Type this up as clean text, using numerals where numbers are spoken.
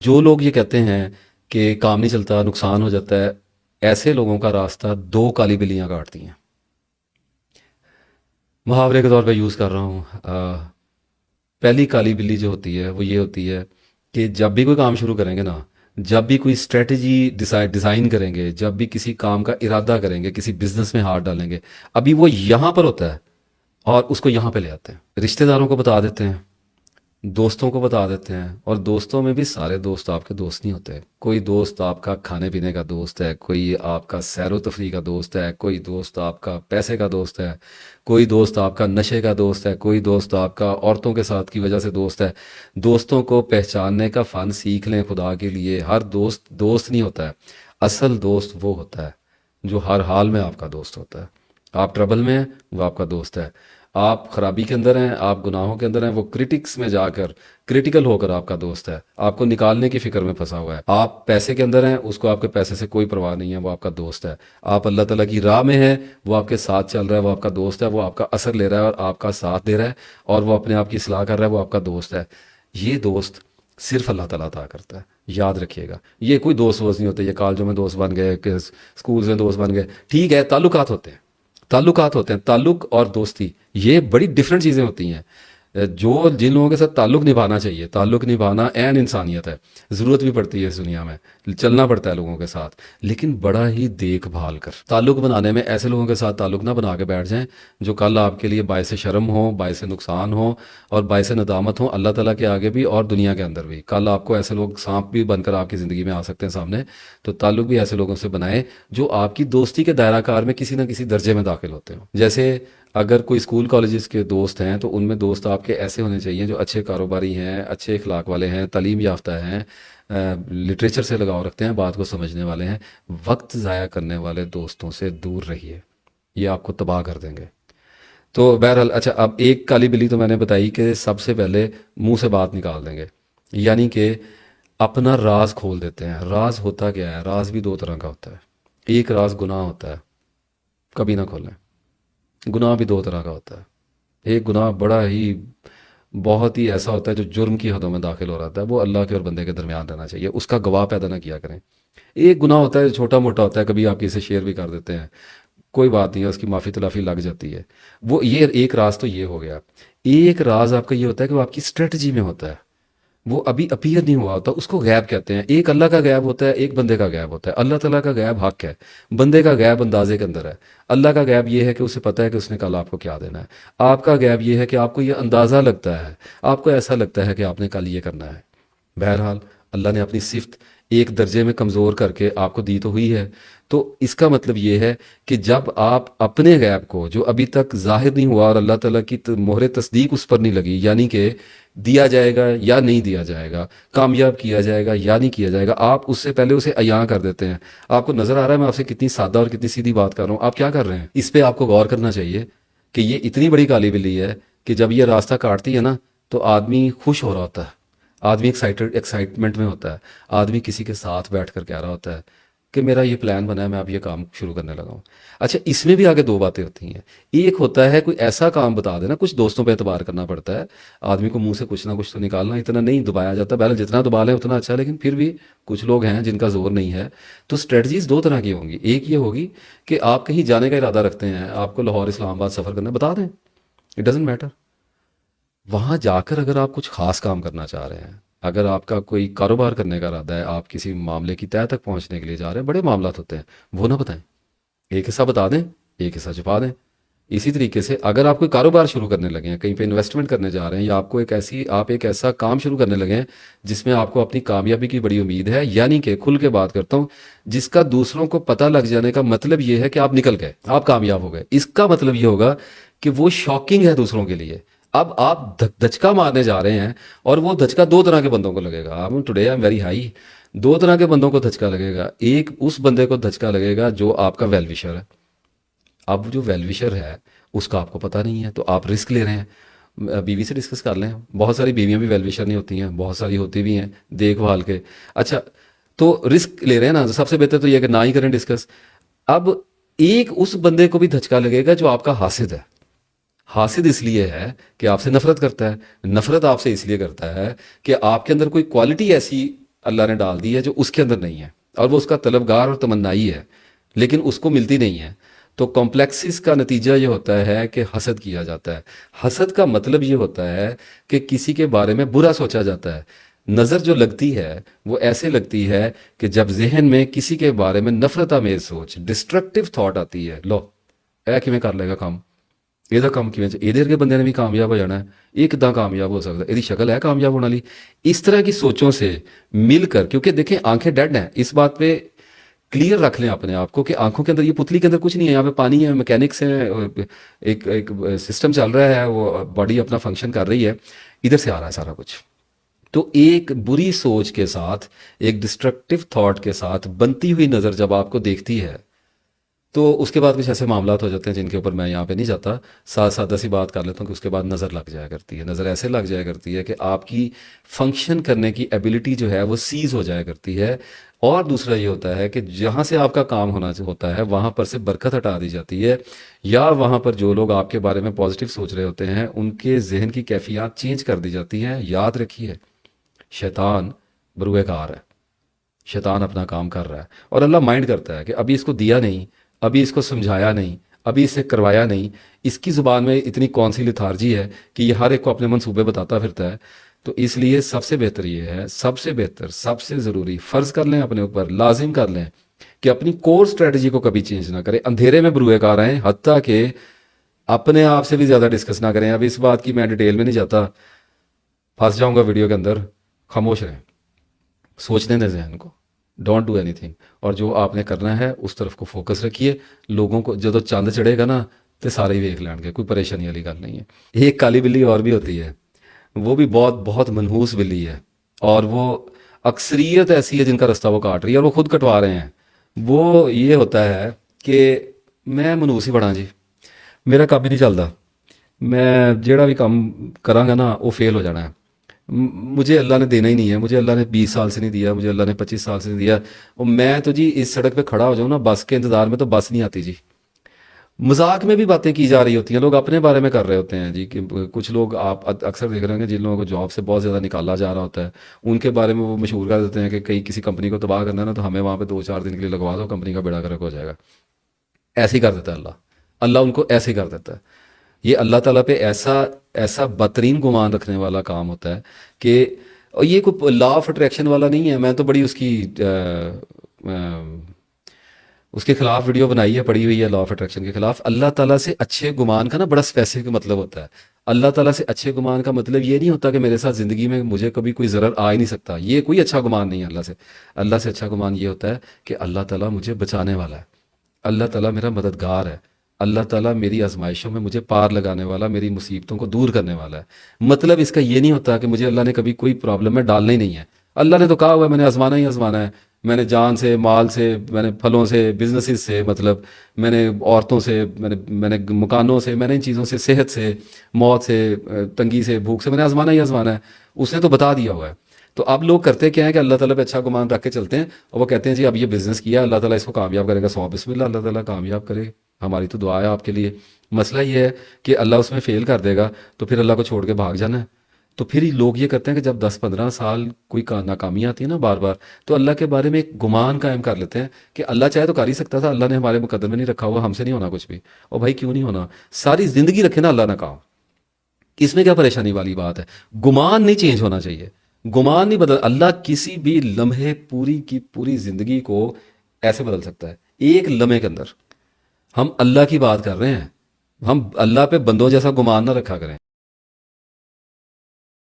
جو لوگ یہ کہتے ہیں کہ کام نہیں چلتا، نقصان ہو جاتا ہے، ایسے لوگوں کا راستہ دو کالی بلیاں کاٹتی ہیں۔ محاورے کے طور پہ یوز کر رہا ہوں۔ پہلی کالی بلی جو ہوتی ہے وہ یہ ہوتی ہے کہ جب بھی کوئی کام شروع کریں گے نا، جب بھی کوئی اسٹریٹجی ڈیزائن کریں گے، جب بھی کسی کام کا ارادہ کریں گے، کسی بزنس میں ہاتھ ڈالیں گے، ابھی وہ یہاں پر ہوتا ہے اور اس کو یہاں پہ لے آتے ہیں، رشتہ داروں کو بتا دیتے ہیں، دوستوں کو بتا دیتے ہیں، اور دوستوں میں بھی سارے دوست آپ کے دوست نہیں ہوتے۔ کوئی دوست آپ کا کھانے پینے کا دوست ہے، کوئی آپ کا سیر و تفریح کا دوست ہے، کوئی دوست آپ کا پیسے کا دوست ہے، کوئی دوست آپ کا نشے کا دوست ہے، کوئی دوست آپ کا عورتوں کے ساتھ کی وجہ سے دوست ہے۔ دوستوں کو پہچاننے کا فن سیکھ لیں خدا کے لیے۔ ہر دوست دوست نہیں ہوتا ہے، اصل دوست وہ ہوتا ہے جو ہر حال میں آپ کا دوست ہوتا ہے۔ آپ ٹربل میں ہیں، وہ آپ کا دوست ہے۔ آپ خرابی کے اندر ہیں، آپ گناہوں کے اندر ہیں، وہ کرٹکس میں جا کر کرٹیکل ہو کر آپ کا دوست ہے، آپ کو نکالنے کی فکر میں پھنسا ہوا ہے۔ آپ پیسے کے اندر ہیں، اس کو آپ کے پیسے سے کوئی پرواہ نہیں ہے، وہ آپ کا دوست ہے۔ آپ اللہ تعالیٰ کی راہ میں ہیں، وہ آپ کے ساتھ چل رہا ہے، وہ آپ کا دوست ہے، وہ آپ کا اثر لے رہا ہے اور آپ کا ساتھ دے رہا ہے، اور وہ اپنے آپ کی اصلاح کر رہا ہے، وہ آپ کا دوست ہے۔ یہ دوست صرف اللہ تعالیٰ عطا کرتا ہے، یاد رکھیے گا۔ یہ کوئی دوست ووست نہیں ہوتے، یہ کالجوں میں دوست بن گئے کہ اسکولز میں دوست بن گئے، ٹھیک ہے، تعلقات ہوتے ہیں، تعلقات ہوتے ہیں، تعلق اور دوستی یہ بڑی ڈفرینٹ چیزیں ہوتی ہیں۔ جو جن لوگوں کے ساتھ تعلق نبھانا چاہیے، تعلق نبھانا عین انسانیت ہے، ضرورت بھی پڑتی ہے اس دنیا میں، چلنا پڑتا ہے لوگوں کے ساتھ، لیکن بڑا ہی دیکھ بھال کر تعلق بنانے میں ایسے لوگوں کے ساتھ تعلق نہ بنا کے بیٹھ جائیں جو کل آپ کے لیے باعث شرم ہو، باعث نقصان ہو اور باعث ندامت ہو، اللہ تعالیٰ کے آگے بھی اور دنیا کے اندر بھی۔ کل آپ کو ایسے لوگ سانپ بھی بن کر آپ کی زندگی میں آ سکتے ہیں سامنے، تو تعلق بھی ایسے لوگوں سے بنائیں جو آپ کی دوستی کے دائرہ کار میں کسی نہ کسی درجے میں داخل ہوتے ہوں۔ جیسے اگر کوئی اسکول کالجز کے دوست ہیں تو ان میں دوست آپ کے ایسے ہونے چاہیے جو اچھے کاروباری ہیں، اچھے اخلاق والے ہیں، تعلیم یافتہ ہیں، لٹریچر سے لگاؤ رکھتے ہیں، بات کو سمجھنے والے ہیں۔ وقت ضائع کرنے والے دوستوں سے دور رہیے، یہ آپ کو تباہ کر دیں گے۔ تو بہرحال اچھا، اب ایک کالی بلی تو میں نے بتائی کہ سب سے پہلے منہ سے بات نکال دیں گے، یعنی کہ اپنا راز کھول دیتے ہیں۔ راز ہوتا کیا ہے؟ راز بھی دو طرح کا ہوتا ہے۔ ایک راز گناہ ہوتا ہے، کبھی نہ کھولیں۔ گناہ بھی دو طرح کا ہوتا ہے۔ ایک گناہ بڑا ہی بہت ہی ایسا ہوتا ہے جو جرم کی حدوں میں داخل ہو رہا ہے، وہ اللہ کے اور بندے کے درمیان رہنا چاہیے، اس کا گواہ پیدا نہ کیا کریں۔ ایک گناہ ہوتا ہے جو چھوٹا موٹا ہوتا ہے، کبھی آپ کسی سے شیئر بھی کر دیتے ہیں، کوئی بات نہیں ہے، اس کی معافی تلافی لگ جاتی ہے۔ وہ یہ ایک راز تو یہ ہو گیا۔ ایک راز آپ کا یہ ہوتا ہے کہ وہ آپ کی اسٹریٹجی میں ہوتا ہے، وہ ابھی اپیئر نہیں ہوا ہوتا، اس کو غیب کہتے ہیں۔ ایک اللہ کا غیب ہوتا ہے، ایک بندے کا غیب ہوتا ہے۔ اللہ تعالیٰ کا غیب حق ہے، بندے کا غیب اندازے کے اندر ہے۔ اللہ کا غیب یہ ہے کہ اسے پتہ ہے کہ اس نے کل آپ کو کیا دینا ہے۔ آپ کا غیب یہ ہے کہ آپ کو یہ اندازہ لگتا ہے، آپ کو ایسا لگتا ہے کہ آپ نے کل یہ کرنا ہے۔ بہرحال اللہ نے اپنی صفت ایک درجے میں کمزور کر کے آپ کو دی تو ہوئی ہے، تو اس کا مطلب یہ ہے کہ جب آپ اپنے غیب کو جو ابھی تک ظاہر نہیں ہوا اور اللہ تعالیٰ کی مہر تصدیق اس پر نہیں لگی، یعنی کہ دیا جائے گا یا نہیں دیا جائے گا، کامیاب کیا جائے گا یا نہیں کیا جائے گا، آپ اس سے پہلے اسے عیاں کر دیتے ہیں۔ آپ کو نظر آ رہا ہے میں آپ سے کتنی سادہ اور کتنی سیدھی بات کر رہا ہوں، آپ کیا کر رہے ہیں؟ اس پہ آپ کو غور کرنا چاہیے کہ یہ اتنی بڑی کالی بلی ہے کہ جب یہ راستہ کاٹتی ہے نا تو آدمی خوش ہو رہا ہوتا ہے، آدمی ایکسائٹمنٹ میں ہوتا ہے، آدمی کسی کے ساتھ بیٹھ کر کہہ رہا ہوتا ہے کہ میرا یہ پلان بنا ہے، میں اب یہ کام شروع کرنے لگا ہوں۔ اچھا، اس میں بھی آگے دو باتیں ہوتی ہیں۔ ایک ہوتا ہے کوئی ایسا کام بتا دینا، کچھ دوستوں پہ اعتبار کرنا پڑتا ہے، آدمی کو منہ سے کچھ نہ کچھ تو نکالنا، اتنا نہیں دبایا جاتا، بہرحال جتنا دبا لیں اتنا اچھا، لیکن پھر بھی کچھ لوگ ہیں جن کا زور نہیں ہے۔ تو اسٹریٹجیز دو طرح کی ہوں گی۔ ایک یہ ہوگی کہ آپ کہیں جانے کا ارادہ رکھتے ہیں، آپ کو لاہور اسلام آباد سفر کرنا ہے، بتا دیں، اٹ ڈزنٹ میٹر۔ وہاں جا کر اگر آپ کچھ خاص کام کرنا چاہ رہے ہیں، اگر آپ کا کوئی کاروبار کرنے کا ارادہ ہے، آپ کسی معاملے کی تہہ تک پہنچنے کے لیے جا رہے ہیں، بڑے معاملات ہوتے ہیں، وہ نہ بتائیں، ایک حصہ بتا دیں، ایک حصہ چھپا دیں۔ اسی طریقے سے اگر آپ کوئی کاروبار شروع کرنے لگے ہیں، کہیں پہ انویسٹمنٹ کرنے جا رہے ہیں، یا آپ کو ایک ایسا کام شروع کرنے لگے ہیں جس میں آپ کو اپنی کامیابی کی بڑی امید ہے، یعنی کہ کھل کے بات کرتا ہوں، جس کا دوسروں کو پتہ لگ جانے کا مطلب یہ ہے کہ آپ نکل گئے، آپ کامیاب ہو گئے، اس کا مطلب یہ ہوگا کہ وہ شاکنگ ہے دوسروں کے لیے۔ اب آپ دھچکا مارنے جا رہے ہیں، اور وہ دھچکا دو طرح کے بندوں کو لگے گا۔ Today I am very high, دو طرح کے بندوں کو دھچکا لگے گا۔ ایک اس بندے کو دھچکا لگے گا جو آپ کا ویل وشر ہے۔ اب جو ویل وشر ہے اس کا آپ کو پتہ نہیں ہے، تو آپ رسک لے رہے ہیں۔ بیوی سے ڈسکس کر لیں، بہت ساری بیویاں بھی ویل وشر نہیں ہوتی ہیں، بہت ساری ہوتی بھی ہیں دیکھ بھال کے۔ اچھا، تو رسک لے رہے ہیں نا، سب سے بہتر تو یہ کہ نہ ہی کریں ڈسکس۔ اب ایک اس بندے کو بھی دھچکا لگے گا جو آپ کا حاسد ہے۔ حاسد اس لیے ہے کہ آپ سے نفرت کرتا ہے، نفرت آپ سے اس لیے کرتا ہے کہ آپ کے اندر کوئی کوالٹی ایسی اللہ نے ڈال دی ہے جو اس کے اندر نہیں ہے، اور وہ اس کا طلبگار اور تمنائی ہے، لیکن اس کو ملتی نہیں ہے۔ تو کمپلیکسز کا نتیجہ یہ ہوتا ہے کہ حسد کیا جاتا ہے۔ حسد کا مطلب یہ ہوتا ہے کہ کسی کے بارے میں برا سوچا جاتا ہے۔ نظر جو لگتی ہے وہ ایسے لگتی ہے کہ جب ذہن میں کسی کے بارے میں نفرت آمیز سوچ، ڈسٹرکٹیو تھاٹ آتی ہے، لو اے کیویں کر لے گا کام، یہ کام کیویں یہ کے بندے نے بھی کامیاب ہو جانا ہے، یہ کداں کامیاب ہو سکتا ہے، یہ شکل ہے کامیاب ہونے والی۔ اس طرح کی سوچوں سے مل کر، کیونکہ دیکھیں آنکھیں ڈیڈ ہیں، اس بات پہ کلیئر رکھ لیں اپنے آپ کو کہ آنکھوں کے اندر، یہ پتلی کے اندر کچھ نہیں ہے، یہاں پہ پانی ہے، میکینکس ہیں، ایک سسٹم چل رہا ہے، وہ باڈی اپنا فنکشن کر رہی ہے، ادھر سے آ رہا ہے سارا کچھ۔ تو ایک بری سوچ کے ساتھ، ایک ڈسٹرکٹیو تھاٹ کے ساتھ بنتی ہوئی نظر جب آپ کو دیکھتی ہے، تو اس کے بعد کچھ ایسے معاملات ہو جاتے ہیں جن کے اوپر میں یہاں پہ نہیں جاتا، سادہ سی بات کر لیتا ہوں کہ اس کے بعد نظر لگ جایا کرتی ہے، نظر ایسے لگ جایا کرتی ہے کہ آپ کی فنکشن کرنے کی ایبلٹی جو ہے وہ سیز ہو جایا کرتی ہے۔ اور دوسرا یہ ہوتا ہے کہ جہاں سے آپ کا کام ہوتا ہے وہاں پر سے برکت ہٹا دی جاتی ہے، یا وہاں پر جو لوگ آپ کے بارے میں پازیٹیو سوچ رہے ہوتے ہیں ان کے ذہن کی کیفیات چینج کر دی جاتی ہیں۔ یاد رکھیے، شیطان بروئے کار ہے، شیطان اپنا کام کر رہا ہے، اور اللہ مائنڈ کرتا ہے کہ ابھی اس کو دیا نہیں، ابھی اس کو سمجھایا نہیں، ابھی اسے کروایا نہیں، اس کی زبان میں اتنی کون سی لتھارجی ہے کہ یہ ہر ایک کو اپنے منصوبے بتاتا پھرتا ہے۔ تو اس لیے سب سے بہتر یہ ہے، سب سے بہتر، سب سے ضروری، فرض کر لیں اپنے اوپر، لازم کر لیں کہ اپنی کور سٹریٹجی کو کبھی چینج نہ کریں، اندھیرے میں بروئے کار آئیں، حتیٰ کہ اپنے آپ سے بھی زیادہ ڈسکس نہ کریں۔ اب اس بات کی میں ڈیٹیل میں نہیں جاتا، پھنس جاؤں گا ویڈیو کے اندر، خاموش رہیں، سوچنے دیں ذہن کو، ڈونٹ ڈو اینی تھنگ، اور جو آپ نے کرنا ہے اس طرف کو فوکس رکھیے۔ لوگوں کو جب چاند چڑھے گا نا تو سارے ہی ویکھ لین گے، کوئی پریشانی والی گل نہیں ہے۔ ایک کالی بلی اور بھی ہوتی ہے، وہ بھی بہت بہت منحوس بلی ہے، اور وہ اکثریت ایسی ہے جن کا رستہ وہ کاٹ رہی ہے اور وہ خود کٹوا رہے ہیں۔ وہ یہ ہوتا ہے کہ میں منحوس ہی بڑا جی، میرا کام ہی نہیں چلتا، میں جیڑا بھی کام کراں گا نا وہ فیل ہو جانا ہے، مجھے اللہ نے دینا ہی نہیں ہے، مجھے اللہ نے 20 سال سے نہیں دیا، مجھے اللہ نے 25 سال سے نہیں دیا، اور میں تو جی اس سڑک پہ کھڑا ہو جاؤں نا بس کے انتظار میں تو بس نہیں آتی جی۔ مذاق میں بھی باتیں کی جا رہی ہوتی ہیں، لوگ اپنے بارے میں کر رہے ہوتے ہیں جی، کہ کچھ لوگ آپ اکثر دیکھ رہے ہیں کہ جن لوگوں کو جاب سے بہت زیادہ نکالا جا رہا ہوتا ہے ان کے بارے میں وہ مشہور کر دیتے ہیں کہ کہیں کسی کمپنی کو تباہ کرنا ہے نا تو ہمیں وہاں پہ 2-4 دن کے لیے لگوا دو، کمپنی کا بیڑا گرک ہو جائے گا۔ ایسے ہی کر دیتا ہے اللہ، اللہ ان کو ایسے ہی کر دیتا ہے۔ یہ اللہ تعالیٰ پہ ایسا ایسا بدترین گمان رکھنے والا کام ہوتا ہے کہ، اور یہ کوئی لا آف اٹریکشن والا نہیں ہے، میں تو بڑی اس کے خلاف ویڈیو بنائی ہے، پڑھی ہوئی ہے لا آف اٹریکشن کے خلاف۔ اللہ تعالیٰ سے اچھے گمان کا نا بڑا اسپیسیفک مطلب ہوتا ہے۔ اللہ تعالیٰ سے اچھے گمان کا مطلب یہ نہیں ہوتا کہ میرے ساتھ زندگی میں مجھے کبھی کوئی ضرر آ ہی نہیں سکتا، یہ کوئی اچھا گمان نہیں ہے اللہ سے۔ اللہ سے اچھا گمان یہ ہوتا ہے کہ اللہ تعالیٰ مجھے بچانے والا ہے، اللہ تعالیٰ میرا مددگار ہے، اللہ تعالیٰ میری آزمائشوں میں مجھے پار لگانے والا، میری مصیبتوں کو دور کرنے والا ہے۔ مطلب اس کا یہ نہیں ہوتا کہ مجھے اللہ نے کبھی کوئی پرابلم میں ڈالنا ہی نہیں ہے۔ اللہ نے تو کہا ہوا ہے میں نے آزمانا ہی آزمانا ہے، میں نے جان سے، مال سے، میں نے پھلوں سے، بزنسز سے، مطلب میں نے عورتوں سے، میں نے مکانوں سے، میں نے ان چیزوں سے، صحت سے، موت سے، تنگی سے، بھوک سے، میں نے آزمانا ہی آزمانا ہے۔ اس نے تو بتا دیا ہوا ہے۔ تو اب لوگ کرتے کیا ہے کہ اللہ تعالیٰ پہ اچھا گمان رکھ کے چلتے ہیں، اور وہ کہتے ہیں جی اب یہ بزنس کیا اللہ تعالیٰ اس کو کامیاب کرے گا، سو بسم اللہ، اللہ تعالیٰ کامیاب کرے، ہماری تو دعا ہے آپ کے لیے۔ مسئلہ یہ ہے کہ اللہ اس میں فیل کر دے گا تو پھر اللہ کو چھوڑ کے بھاگ جانا ہے۔ تو پھر لوگ یہ کرتے ہیں کہ جب 10-15 سال کوئی ناکامی آتی ہے نا بار بار، تو اللہ کے بارے میں ایک گمان قائم کر لیتے ہیں کہ اللہ چاہے تو کر ہی سکتا تھا، اللہ نے ہمارے مقدر میں نہیں رکھا ہوا، ہم سے نہیں ہونا کچھ بھی۔ اور بھائی کیوں نہیں ہونا، ساری زندگی رکھے نا اللہ نہ کہا، اس میں کیا پریشانی والی بات ہے؟ گمان نہیں چینج ہونا چاہیے، گمان نہیں بدل، اللہ کسی بھی لمحے پوری کی پوری زندگی کو ایسے بدل سکتا ہے ایک لمحے کے اندر۔ ہم اللہ کی بات کر رہے ہیں، ہم اللہ پہ بندوں جیسا گمان نہ رکھا کریں۔